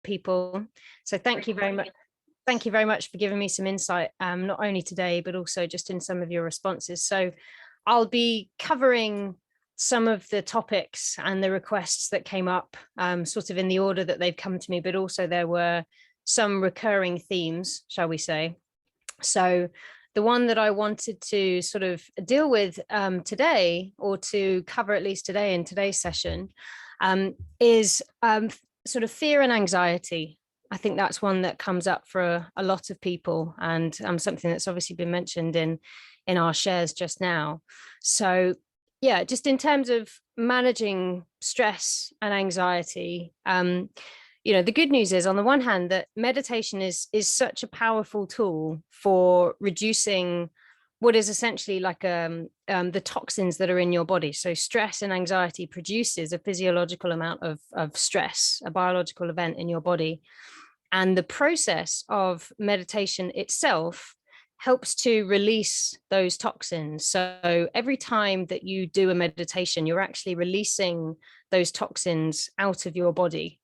people. So thank you very much. Thank you very much for giving me some insight, not only today, but also just in some of your responses. So I'll be covering some of the topics and the requests that came up, sort of in the order that they've come to me, but also there were some recurring themes, shall we say. So the one that I wanted to sort of deal with today, or to cover at least today in today's session, is sort of fear and anxiety. I think that's one that comes up for a lot of people, and something that's obviously been mentioned in our shares just now. So yeah, just in terms of managing stress and anxiety, the good news is, on the one hand, that meditation is such a powerful tool for reducing what is essentially like the toxins that are in your body. So stress and anxiety produces a physiological amount of stress, a biological event in your body. And the process of meditation itself helps to release those toxins. So every time that you do a meditation, you're actually releasing those toxins out of your body.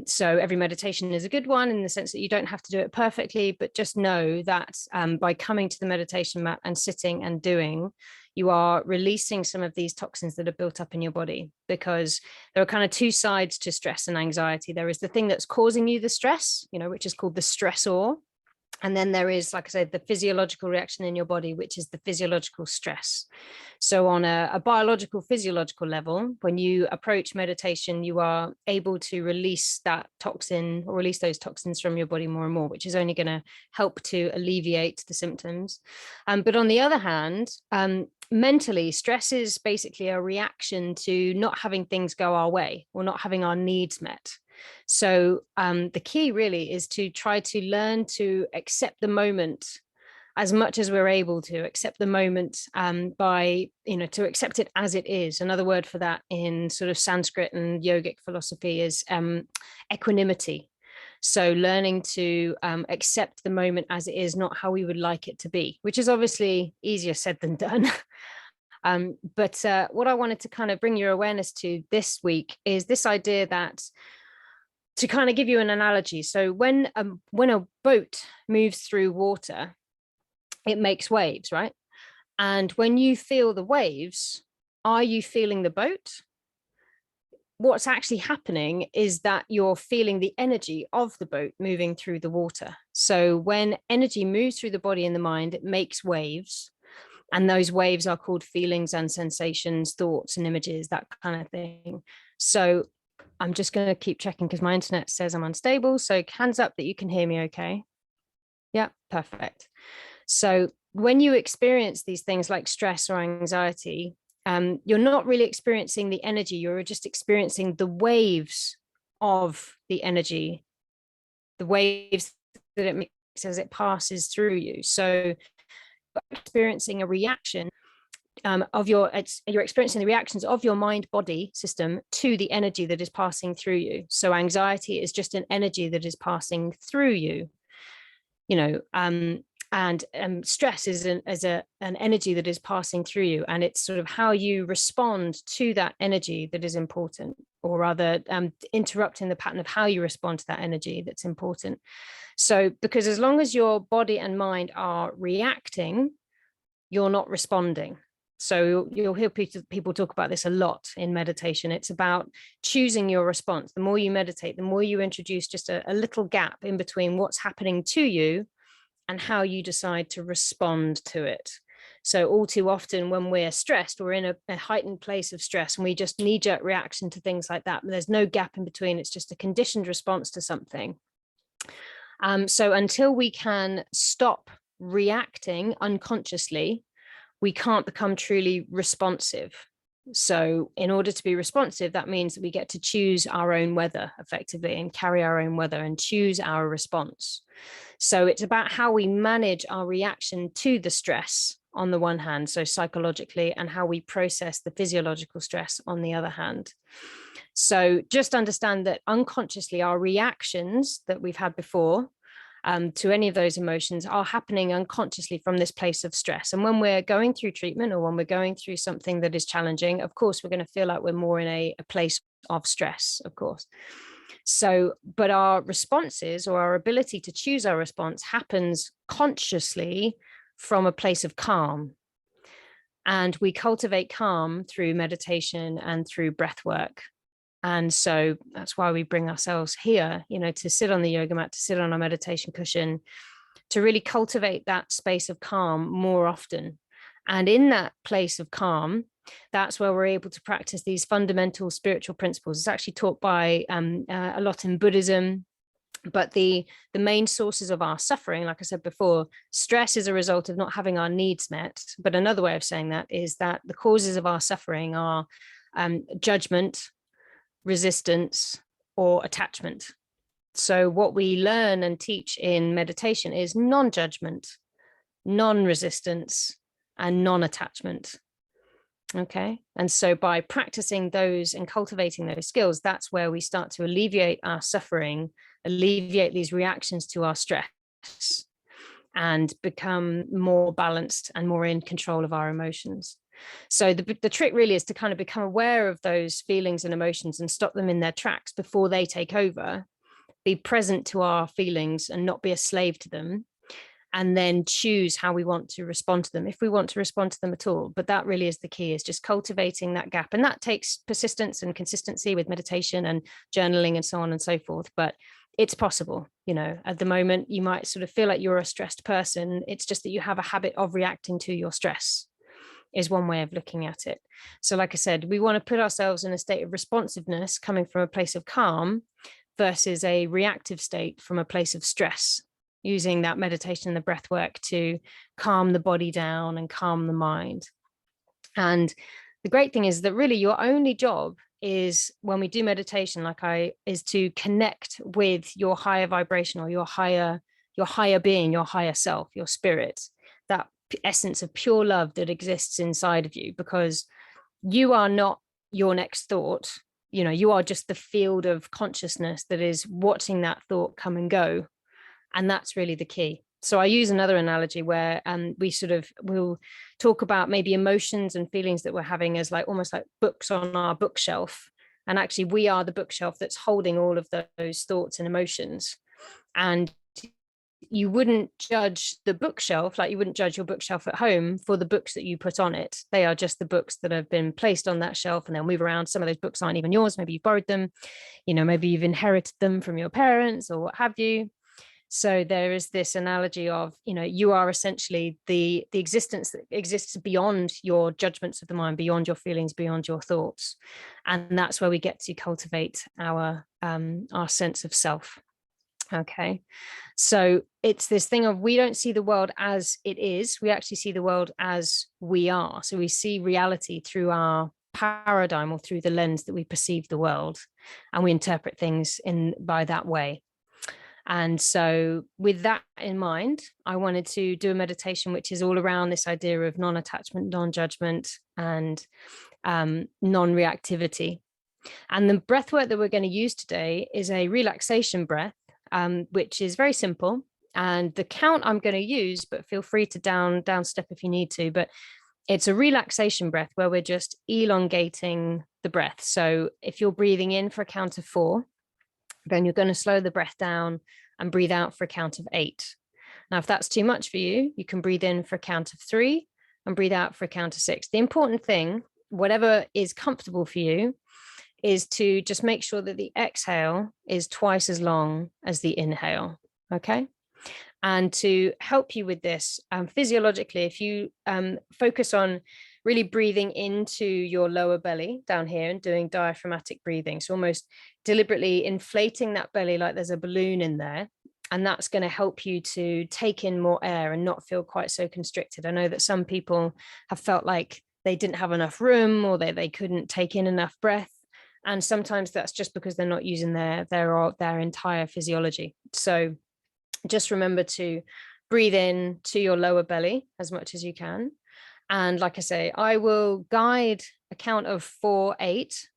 So every meditation is a good one in the sense that you don't have to do it perfectly, but just know that by coming to the meditation mat and sitting and doing, you are releasing some of these toxins that are built up in your body, because there are kind of two sides to stress and anxiety. There is the thing that's causing you the stress, which is called the stressor. And then there is, like I said, the physiological reaction in your body, which is the physiological stress. So on a biological, physiological level, when you approach meditation, you are able to release that toxin, or release those toxins from your body more and more, which is only going to help to alleviate the symptoms. But on the other hand, mentally, stress is basically a reaction to not having things go our way, or not having our needs met. So the key really is to try to learn to accept the moment as much as we're able to accept the moment, by, to accept it as it is. Another word for that in sort of Sanskrit and yogic philosophy is equanimity. So learning to accept the moment as it is, not how we would like it to be, which is obviously easier said than done. But what I wanted to kind of bring your awareness to this week is this idea that, to kind of give you an analogy, so when a boat moves through water, it makes waves, right? And when you feel the waves, are you feeling the boat? What's actually happening is that you're feeling the energy of the boat moving through the water. So when energy moves through the body and the mind, it makes waves. And those waves are called feelings and sensations, thoughts and images, that kind of thing. So I'm just going to keep checking because my internet says I'm unstable. So hands up that you can hear me okay. Yeah, perfect. So when you experience these things like stress or anxiety, you're not really experiencing the energy. You're just experiencing the waves of the energy, the waves that it makes as it passes through you. So experiencing a reaction you're experiencing the reactions of your mind body system to the energy that is passing through you. So anxiety is just an energy that is passing through you, and stress is an energy that is passing through you, and it's sort of how you respond to that energy that is important, or rather interrupting the pattern of how you respond to that energy that's important. So because as long as your body and mind are reacting, you're not responding. So you'll hear people talk about this a lot in meditation. It's about choosing your response. The more you meditate, the more you introduce just a little gap in between what's happening to you and how you decide to respond to it. So all too often when we're stressed, we're in a heightened place of stress and we just knee-jerk reaction to things like that. There's no gap in between. It's just a conditioned response to something. So until we can stop reacting unconsciously, we can't become truly responsive. So in order to be responsive, that means that we get to choose our own weather effectively, and carry our own weather and choose our response. So it's about how we manage our reaction to the stress on the one hand, so psychologically, and how we process the physiological stress on the other hand. So just understand that unconsciously our reactions that we've had before to any of those emotions are happening unconsciously from this place of stress. And when we're going through treatment, or when we're going through something that is challenging, of course, we're going to feel like we're more in a place of stress, of course. So, but our responses, or our ability to choose our response, happens consciously from a place of calm. And we cultivate calm through meditation and through breath work. And so that's why we bring ourselves here, to sit on the yoga mat, to sit on our meditation cushion, to really cultivate that space of calm more often. And in that place of calm, that's where we're able to practice these fundamental spiritual principles. It's actually taught by a lot in Buddhism. But the main sources of our suffering, like I said before, stress is a result of not having our needs met. But another way of saying that is that the causes of our suffering are judgment, resistance, or attachment. So what we learn and teach in meditation is non-judgment, non-resistance, and non-attachment. Okay. And so by practicing those and cultivating those skills, that's where we start to alleviate our suffering, alleviate these reactions to our stress, and become more balanced and more in control of our emotions. So the trick really is to kind of become aware of those feelings and emotions and stop them in their tracks before they take over, be present to our feelings and not be a slave to them, and then choose how we want to respond to them, if we want to respond to them at all. But that really is the key, is just cultivating that gap. And that takes persistence and consistency with meditation and journaling and so on and so forth. But it's possible. At the moment, you might sort of feel like you're a stressed person. It's just that you have a habit of reacting to your stress, is one way of looking at it. So like I said, we want to put ourselves in a state of responsiveness coming from a place of calm versus a reactive state from a place of stress, using that meditation and the breath work to calm the body down and calm the mind. And the great thing is that really your only job is, when we do meditation, is to connect with your higher vibration, or your higher being, your higher self, your spirit, that essence of pure love that exists inside of you, because you are not your next thought. You are just the field of consciousness that is watching that thought come and go. And that's really the key. So I use another analogy where we'll talk about maybe emotions and feelings that we're having as almost like books on our bookshelf. And actually we are the bookshelf that's holding all of those thoughts and emotions. And you wouldn't judge the bookshelf, like you wouldn't judge your bookshelf at home for the books that you put on it. They are just the books that have been placed on that shelf and they'll move around. Some of those books aren't even yours. Maybe you borrowed them, maybe you've inherited them from your parents or what have you. So there is this analogy of, you are essentially the existence that exists beyond your judgments of the mind, beyond your feelings, beyond your thoughts. And that's where we get to cultivate our sense of self. Okay. So it's this thing of, we don't see the world as it is. We actually see the world as we are. So we see reality through our paradigm, or through the lens that we perceive the world, and we interpret things by that way. And so with that in mind, I wanted to do a meditation which is all around this idea of non-attachment, non-judgment, and non-reactivity. And the breath work that we're going to use today is a relaxation breath, which is very simple. And the count I'm going to use, but feel free to down step if you need to, but it's a relaxation breath where we're just elongating the breath. So if you're breathing in for a count of 4, then you're going to slow the breath down and breathe out for a count of 8. Now, if that's too much for you, you can breathe in for a count of 3 and breathe out for a count of 6. The important thing, whatever is comfortable for you, is to just make sure that the exhale is twice as long as the inhale. Okay. And to help you with this, physiologically, if you focus on really breathing into your lower belly down here and doing diaphragmatic breathing, so almost deliberately inflating that belly like there's a balloon in there, and that's going to help you to take in more air and not feel quite so constricted. I know that some people have felt like they didn't have enough room, or they couldn't take in enough breath. And sometimes that's just because they're not using their entire physiology. So just remember to breathe in to your lower belly as much as you can. And like I say, I will guide a count of 4, 8,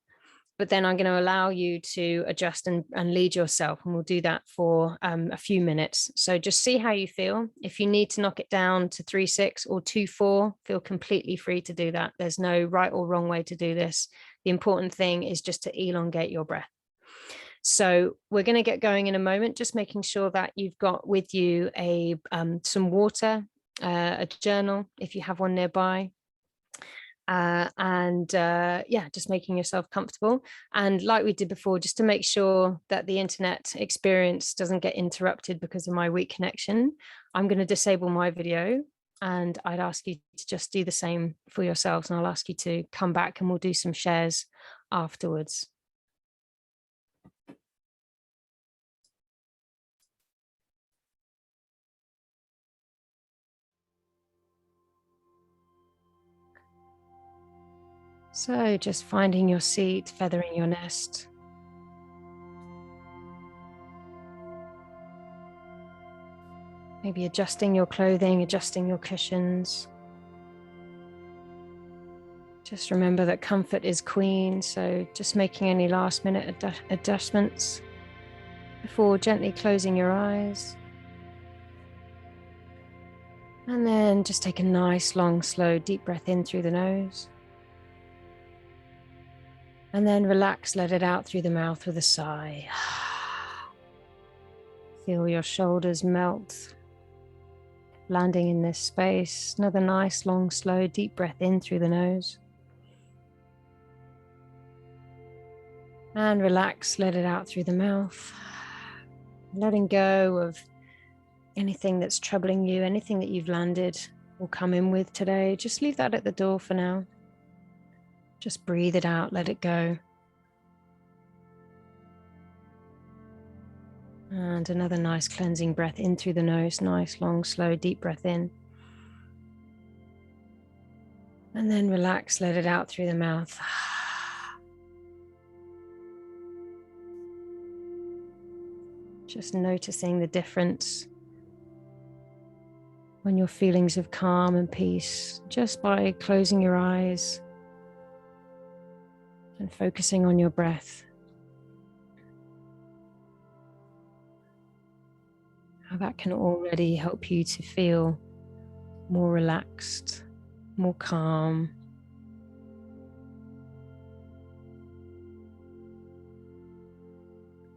but then I'm going to allow you to adjust and lead yourself. And we'll do that for a few minutes. So just see how you feel. If you need to knock it down to 3, 6 or 2, 4, feel completely free to do that. There's no right or wrong way to do this. The important thing is just to elongate your breath. So we're going to get going in a moment, just making sure that you've got with you some water, a journal, if you have one nearby. Yeah, just making yourself comfortable. And like we did before, just to make sure that the internet experience doesn't get interrupted because of my weak connection, I'm going to disable my video, and I'd ask you to just do the same for yourselves. And I'll ask you to come back and we'll do some shares afterwards. So just finding your seat, feathering your nest. Maybe adjusting your clothing, adjusting your cushions. Just remember that comfort is queen, so just making any last minute adjustments before gently closing your eyes. And then just take a nice, long, slow, deep breath in through the nose. And then relax, let it out through the mouth with a sigh. Feel your shoulders melt, landing in this space. Another nice, long, slow, deep breath in through the nose. And relax, let it out through the mouth. Letting go of anything that's troubling you, anything that you've landed or come in with today. Just leave that at the door for now. Just breathe it out, let it go. And another nice cleansing breath in through the nose. Nice, long, slow, deep breath in. And then relax, let it out through the mouth. Just noticing the difference on your feelings of calm and peace, just by closing your eyes and focusing on your breath. How that can already help you to feel more relaxed, more calm.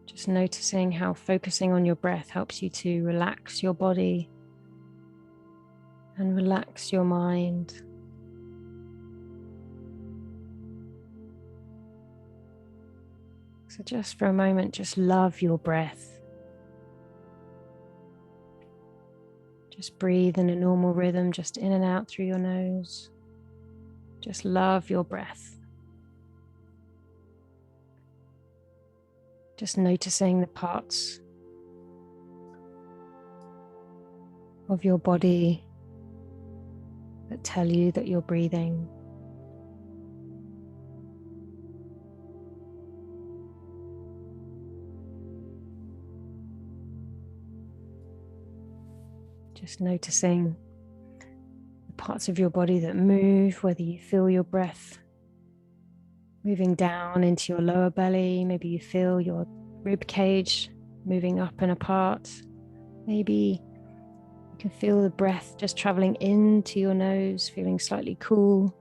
Just noticing how focusing on your breath helps you to relax your body and relax your mind. So just for a moment, just love your breath. Just breathe in a normal rhythm, just in and out through your nose. Just love your breath. Just noticing the parts of your body that tell you that you're breathing. Just noticing the parts of your body that move, whether you feel your breath moving down into your lower belly. Maybe you feel your rib cage moving up and apart. Maybe you can feel the breath just traveling into your nose, feeling slightly cool.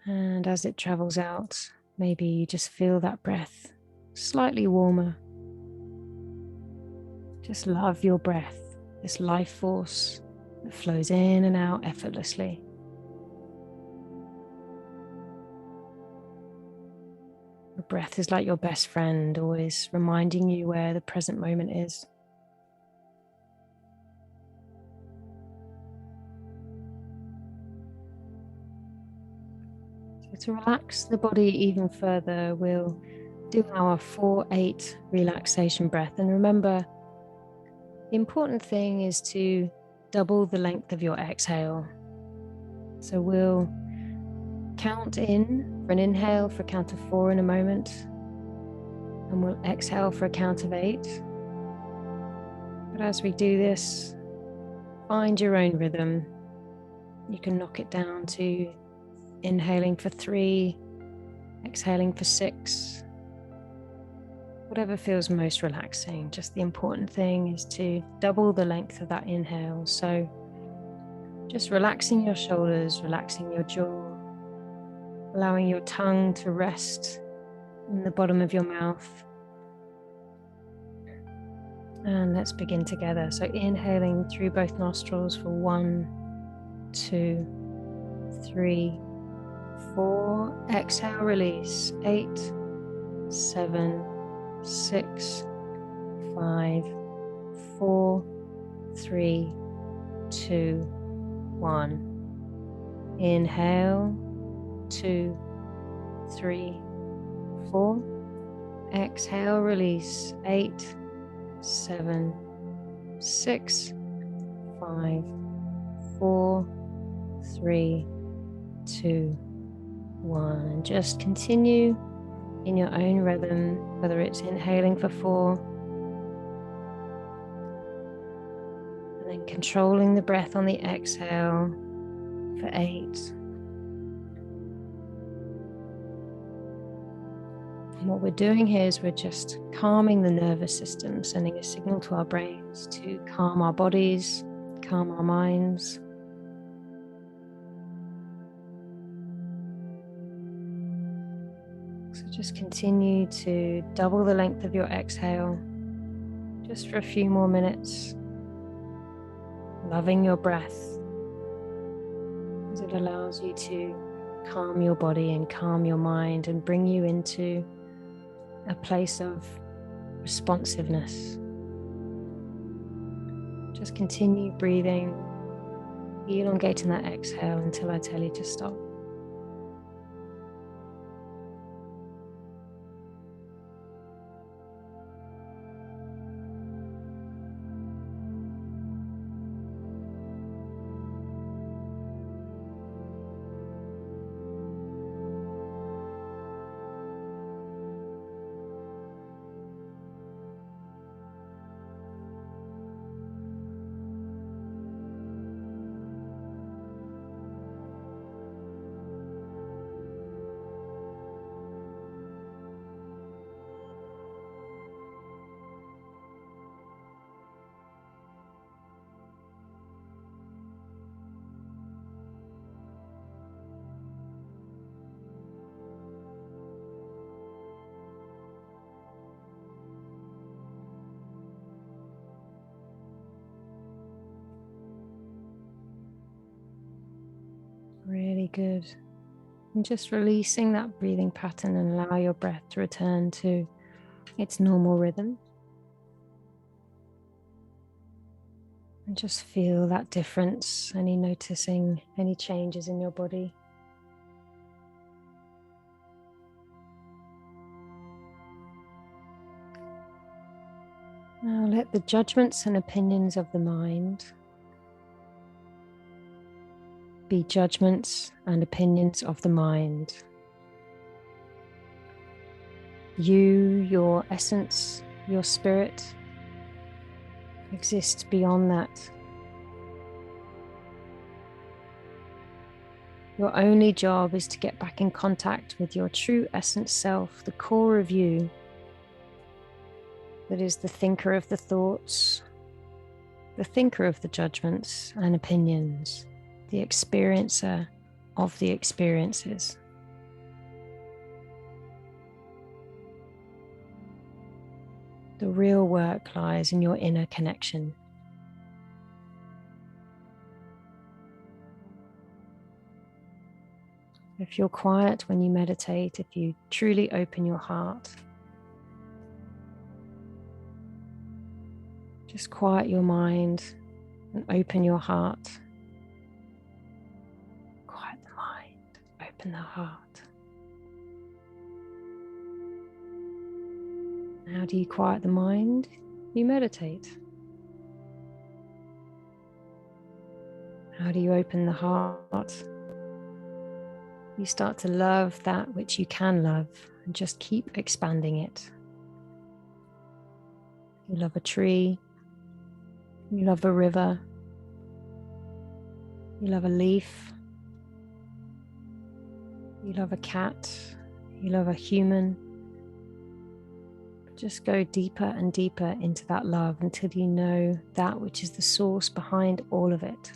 And as it travels out, maybe you just feel that breath slightly warmer. Just love your breath, this life force that flows in and out effortlessly. Your breath is like your best friend, always reminding you where the present moment is. So to relax the body even further, we'll do our 4-8 relaxation breath. And remember, the important thing is to double the length of your exhale. So we'll count in for an inhale for a count of 4 in a moment, and we'll exhale for a count of 8. But as we do this, find your own rhythm. You can knock it down to inhaling for 3, exhaling for 6, whatever feels most relaxing. Just the important thing is to double the length of that inhale. So just relaxing your shoulders, relaxing your jaw, allowing your tongue to rest in the bottom of your mouth. And let's begin together. So inhaling through both nostrils for 1, 2, 3, 4. Exhale, release. 8, 7, 6, 5, 4, 3, 2, 1. Inhale, 2, 3, 4. Exhale, release. 8, 7, 6, 5, 4, 3, 2, 1. And just continue in your own rhythm, whether it's inhaling for 4 and then controlling the breath on the exhale for 8. And what we're doing here is we're just calming the nervous system, sending a signal to our brains to calm our bodies, calm our minds. So just continue to double the length of your exhale, just for a few more minutes, loving your breath as it allows you to calm your body and calm your mind and bring you into a place of responsiveness. Just continue breathing, elongating that exhale until I tell you to stop. Really good. And just releasing that breathing pattern and allow your breath to return to its normal rhythm. And just feel that difference, noticing any changes in your body. Now let the judgments and opinions of the mind be judgments and opinions of the mind. You, your essence, your spirit, exist beyond that. Your only job is to get back in contact with your true essence self, the core of you, that is the thinker of the thoughts, the thinker of the judgments and opinions, the experiencer of the experiences. The real work lies in your inner connection. If you're quiet when you meditate, if you truly open your heart, just quiet your mind and open your heart. Quiet the mind, open the heart. How do you quiet the mind? You meditate. How do you open the heart? You start to love that which you can love and just keep expanding it. You love a tree. You love a river. You love a leaf. You love a cat. You love a human. Just go deeper and deeper into that love until you know that which is the source behind all of it.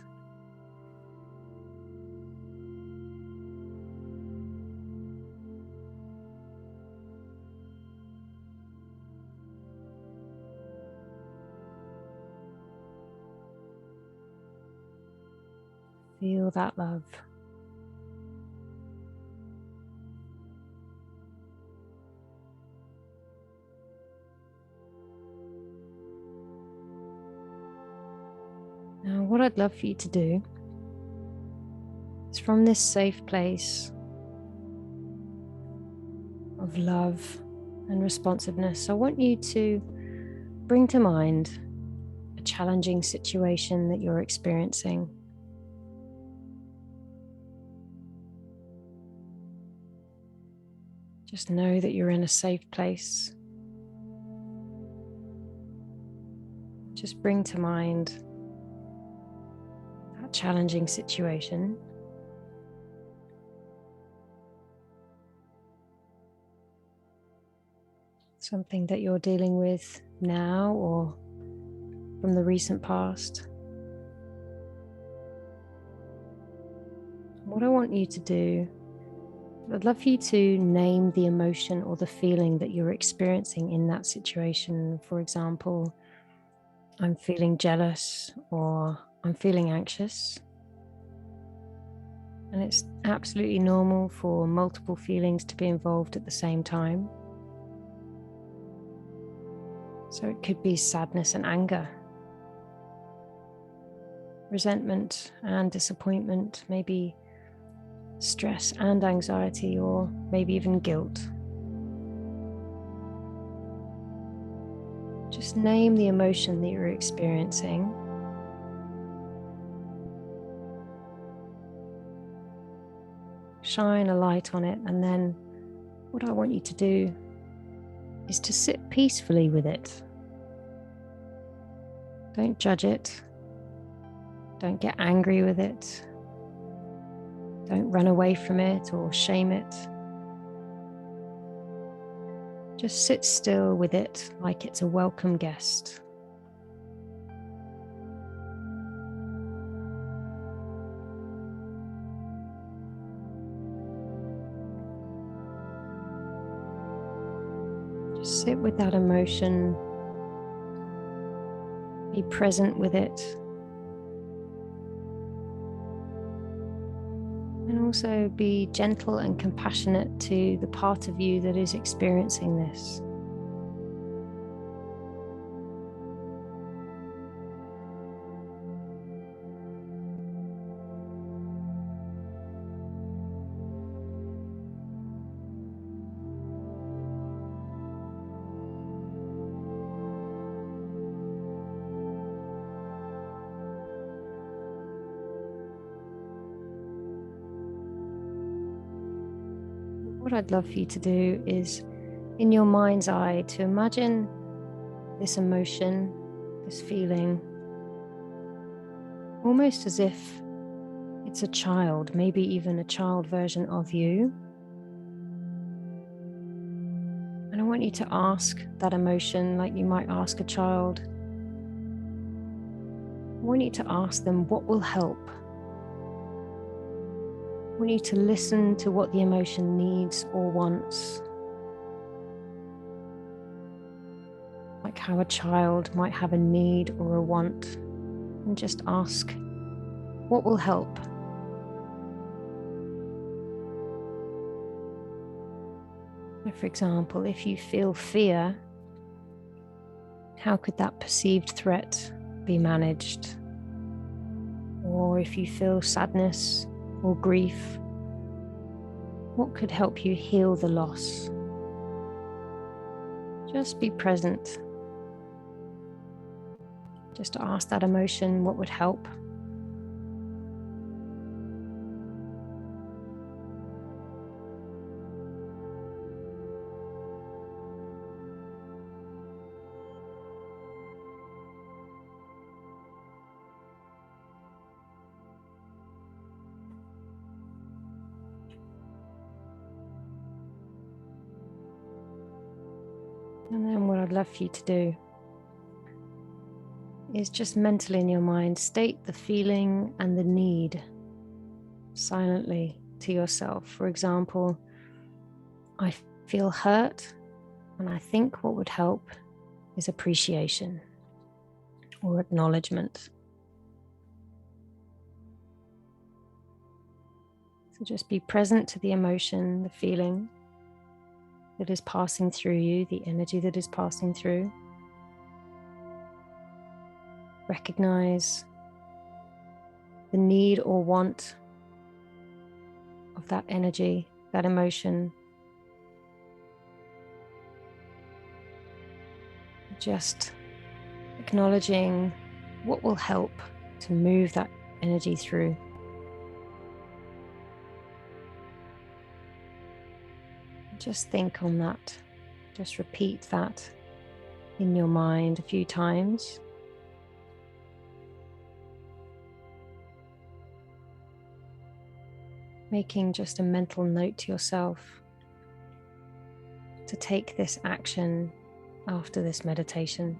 Feel that love. Now, what I'd love for you to do is, from this safe place of love and responsiveness, I want you to bring to mind a challenging situation that you're experiencing. Just know that you're in a safe place. Just bring to mind that challenging situation. Something that you're dealing with now or from the recent past. What I want you to do, I'd love for you to name the emotion or the feeling that you're experiencing in that situation. For example, I'm feeling jealous, or I'm feeling anxious. And it's absolutely normal for multiple feelings to be involved at the same time. So it could be sadness and anger, resentment and disappointment, maybe stress and anxiety, or maybe even guilt. Just name the emotion that you're experiencing. Shine a light on it, and then what I want you to do is to sit peacefully with it. Don't judge it. Don't get angry with it. Don't run away from it or shame it. Just sit still with it like it's a welcome guest. Just sit with that emotion. Be present with it. And also be gentle and compassionate to the part of you that is experiencing this. What I'd love for you to do is, in your mind's eye, to imagine this emotion, this feeling, almost as if it's a child, maybe even a child version of you. And I want you to ask that emotion like you might ask a child. I want you to ask them what will help. I want you to listen to what the emotion needs or wants. Like how a child might have a need or a want, and just ask, what will help? For example, if you feel fear, how could that perceived threat be managed? Or if you feel sadness or grief, what could help you heal the loss? Just be present. Just ask that emotion what would help. And then what I'd love for you to do is just mentally in your mind, state the feeling and the need silently to yourself. For example, I feel hurt, and I think what would help is appreciation or acknowledgement. So just be present to the emotion, the feeling that is passing through you, the energy that is passing through. Recognize the need or want of that energy, that emotion. Just acknowledging what will help to move that energy through. Just think on that. Just repeat that in your mind a few times. Making just a mental note to yourself to take this action after this meditation.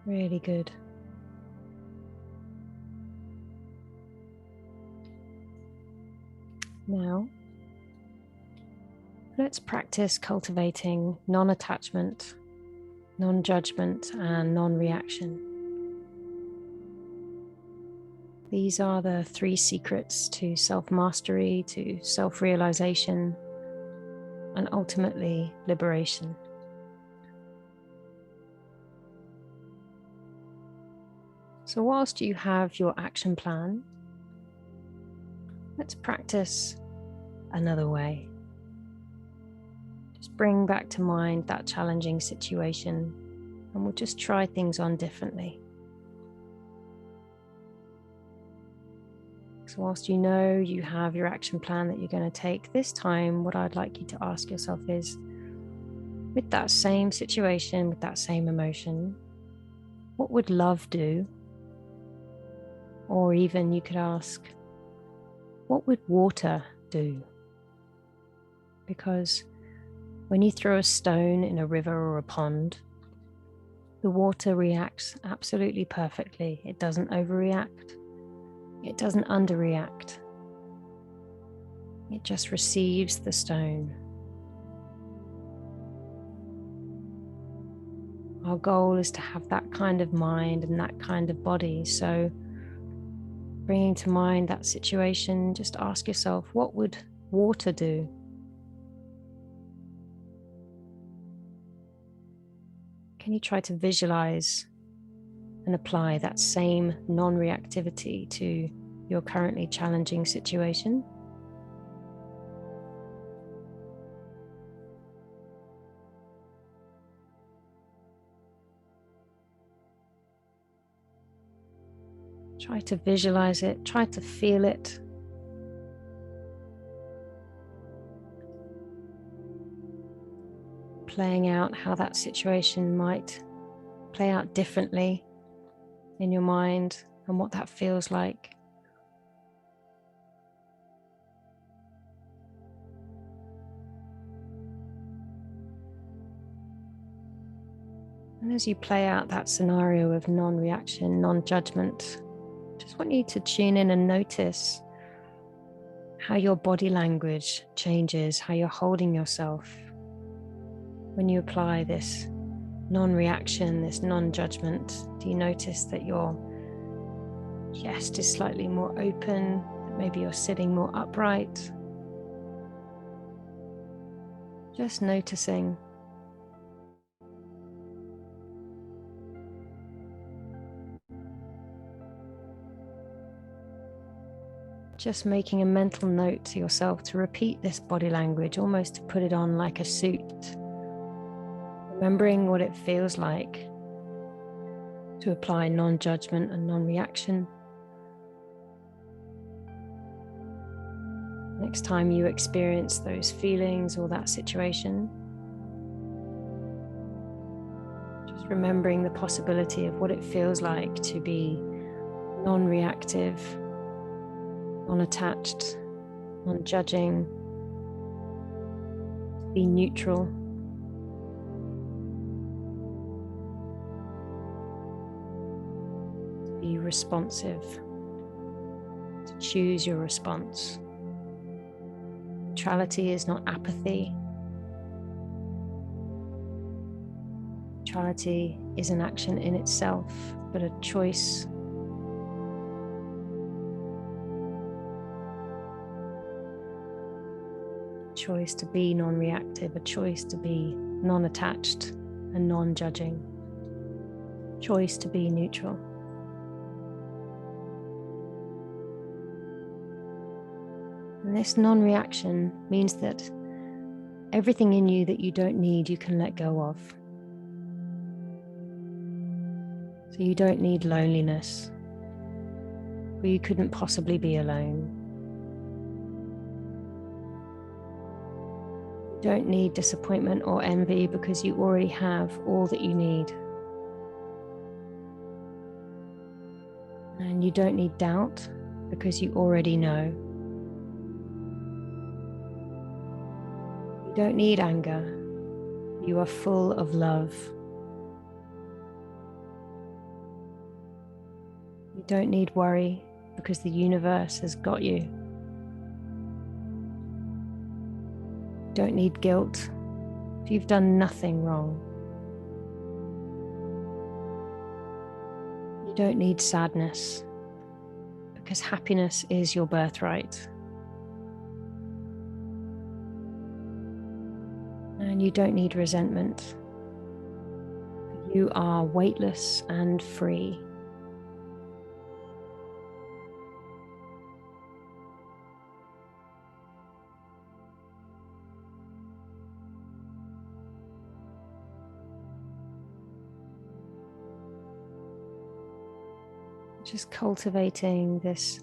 Really good. Now, let's practice cultivating non-attachment, non-judgment, and non-reaction. These are the 3 secrets to self-mastery, to self-realization, and ultimately liberation. So whilst you have your action plan, let's practice another way. Just bring back to mind that challenging situation, and we'll just try things on differently. So whilst you know you have your action plan that you're going to take, this time what I'd like you to ask yourself is, with that same situation, with that same emotion, what would love do? Or even you could ask, what would water do? Because when you throw a stone in a river or a pond, the water reacts absolutely perfectly. It doesn't overreact. It doesn't underreact. It just receives the stone. Our goal is to have that kind of mind and that kind of body. So bringing to mind that situation, just ask yourself, what would water do? Can you try to visualize and apply that same non-reactivity to your currently challenging situation? Try to visualize it, try to feel it. Playing out how that situation might play out differently in your mind and what that feels like. And as you play out that scenario of non-reaction, non-judgment, just want you to tune in and notice how your body language changes, how you're holding yourself when you apply this non-reaction, this non-judgment. Do you notice that your chest is slightly more open, that maybe you're sitting more upright? Just noticing. Just making a mental note to yourself to repeat this body language, almost to put it on like a suit. Remembering what it feels like to apply non-judgment and non-reaction. Next time you experience those feelings or that situation, just remembering the possibility of what it feels like to be non-reactive, non-attached, non-judging, be neutral. Be responsive, to choose your response. Neutrality is not apathy. Neutrality is an action in itself, but a choice. Choice to be non-reactive, a choice to be non-attached and non-judging, choice to be neutral. And this non-reaction means that everything in you that you don't need, you can let go of. So you don't need loneliness, or you couldn't possibly be alone. You don't need disappointment or envy because you already have all that you need. And you don't need doubt because you already know. You don't need anger. You are full of love. You don't need worry because the universe has got you. You don't need guilt if you've done nothing wrong. You don't need sadness because happiness is your birthright. And you don't need resentment. You are weightless and free. Just cultivating this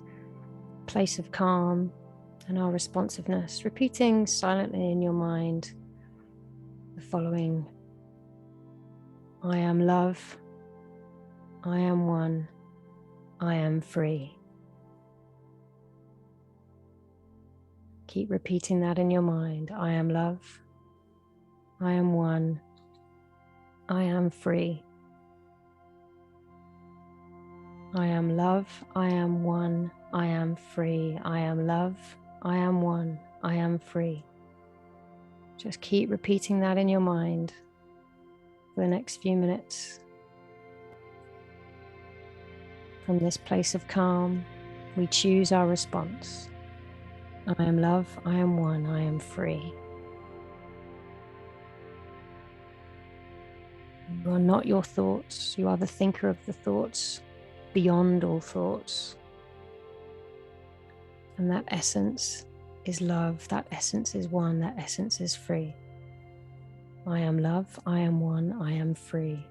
place of calm and our responsiveness, repeating silently in your mind the following: I am love, I am one, I am free. Keep repeating that in your mind. I am love, I am one, I am free. I am love, I am one, I am free. I am love, I am one, I am free. Just keep repeating that in your mind for the next few minutes. From this place of calm, we choose our response. I am love, I am one, I am free. You are not your thoughts. You are the thinker of the thoughts, beyond all thoughts. And that essence is love. That essence is one. That essence is free. I am love. I am one. I am free.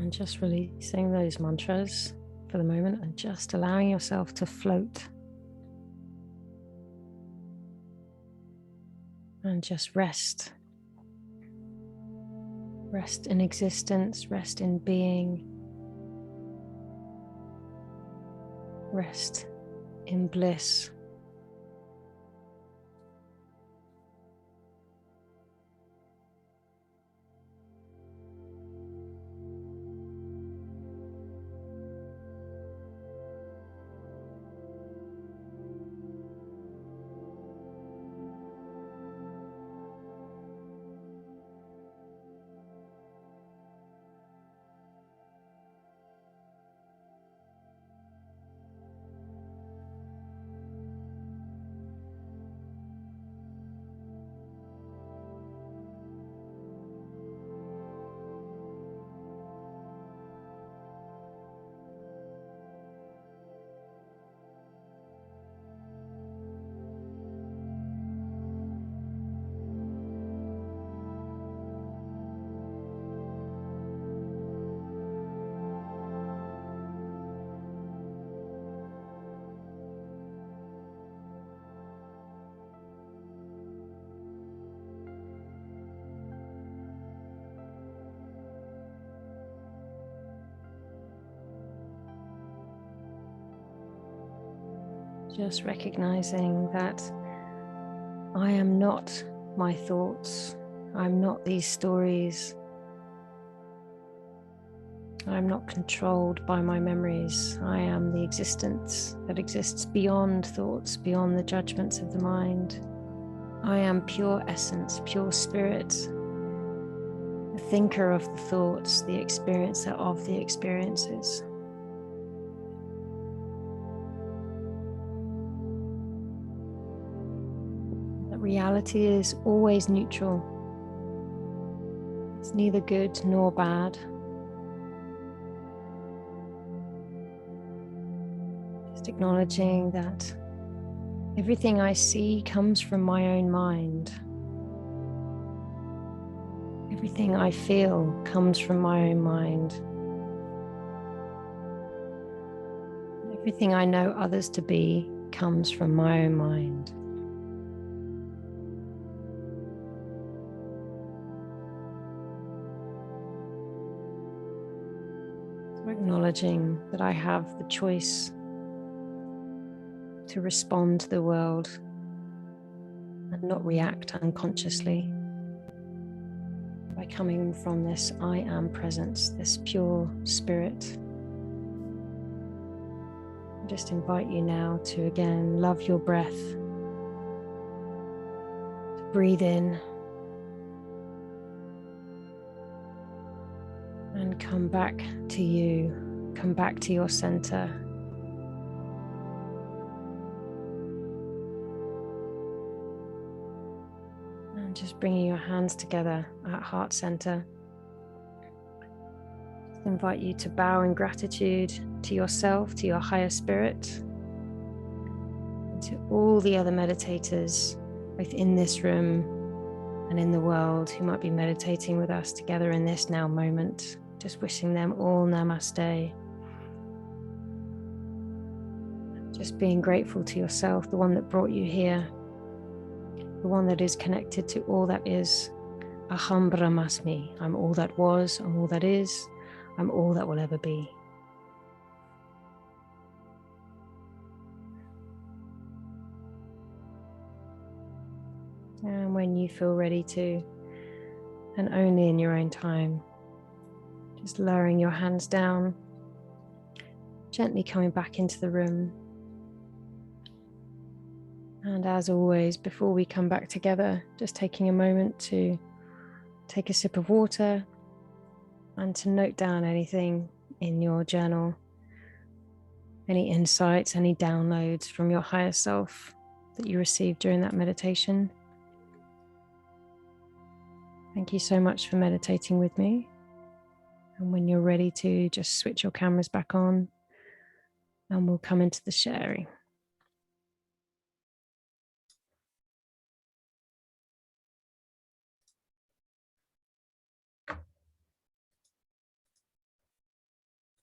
And just releasing those mantras for the moment and just allowing yourself to float. And just rest. Rest in existence, rest in being. Rest in bliss. Just recognizing that I am not my thoughts. I'm not these stories. I'm not controlled by my memories. I am the existence that exists beyond thoughts, beyond the judgments of the mind. I am pure essence, pure spirit, the thinker of the thoughts, the experiencer of the experiences. Reality is always neutral. It's neither good nor bad. Just acknowledging that everything I see comes from my own mind. Everything I feel comes from my own mind. Everything I know others to be comes from my own mind. Acknowledging that I have the choice to respond to the world and not react unconsciously by coming from this I am presence, this pure spirit. I just invite you now to again love your breath, to breathe in and come back to you, come back to your center. And just bringing your hands together at heart center. Just invite you to bow in gratitude to yourself, to your higher spirit, and to all the other meditators, both in this room and in the world, who might be meditating with us together in this now moment. Just wishing them all namaste. Just being grateful to yourself, the one that brought you here, the one that is connected to all that is. Aham Brahmasmi. I'm all that was, I'm all that is, I'm all that will ever be. And when you feel ready to, and only in your own time, just lowering your hands down, gently coming back into the room. And as always, before we come back together, just taking a moment to take a sip of water and to note down anything in your journal, any insights, any downloads from your higher self that you received during that meditation. Thank you so much for meditating with me. And when you're ready to, just switch your cameras back on and we'll come into the sharing.